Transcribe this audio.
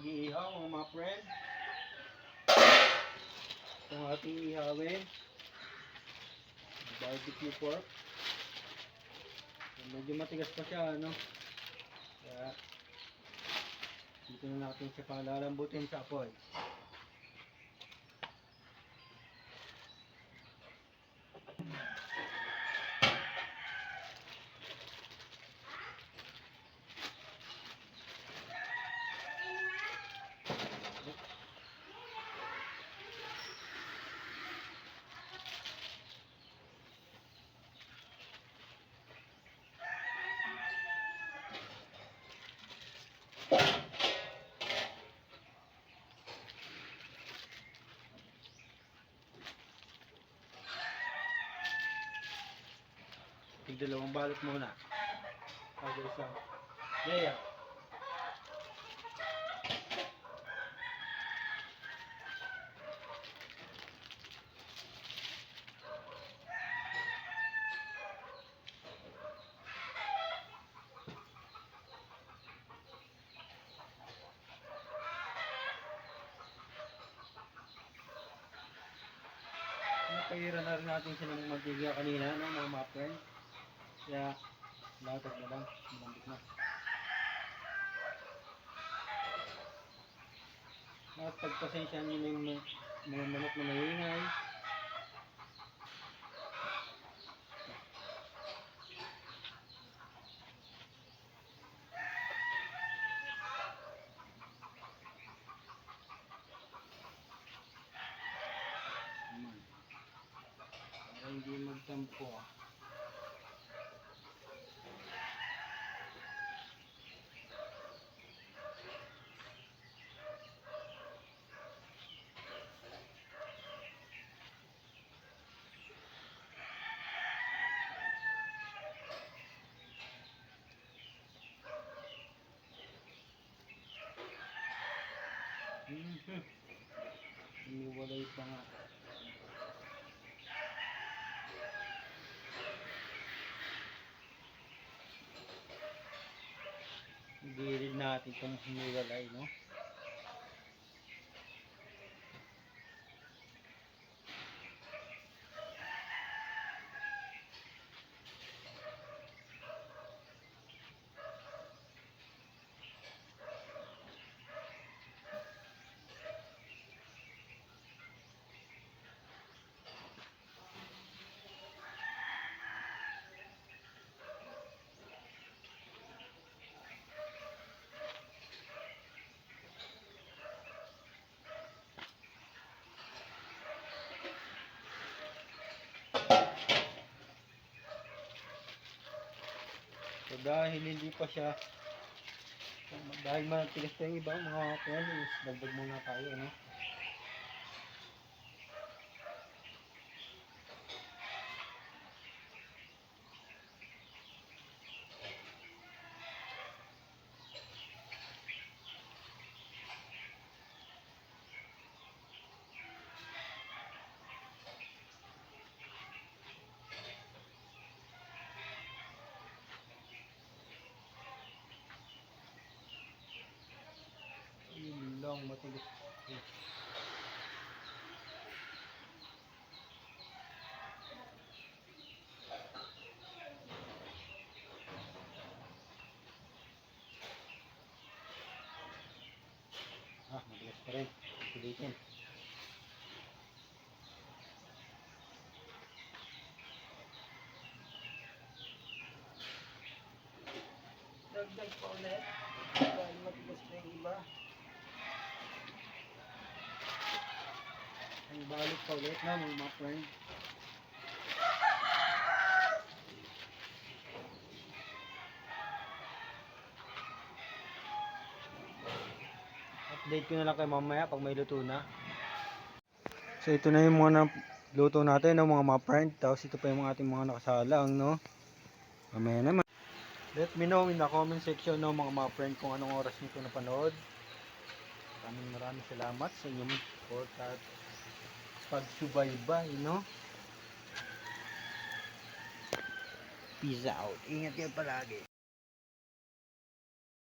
mag-iihaw mga friend. Itong ating ihawin. Barbecue pork. Medyo matigas pa siya, ano. Kaya dito na natin siya palalambutin sa apoy. Dalawang balot muna. Bago isang layer. Napahira na rin natin siya ng mantiga kanina, no, mga mapper. Kaya latag na lang, malambot na. At pagpasensyahan nyo na yung mga manok na maingay. Para hindi magtampo. Iniwalay pa nga. Gilid natin itong hiniwalay, no? So dahil hindi pa siya, dahil matigas pa yung iba mga friends, dagdag muna tayo, no? Yun lang, matigas. Matigas pa rin. Pilitin. Dagdag pa ulit. Dahil matigas pa yung iba. Ang balik pa ulit na mga friend. Update ko na lang kayo mamaya pag may luto na. So ito na yung mga luto natin, no, mga friend. Tapos ito pa yung ating mga nakasalang, no. Mamaya naman. Let me know in the comment section, no, mga friend, kung anong oras nito napanood. Maraming salamat sa inyong support at pagsubaybay, no. Peace out. Ingat kayo palagi.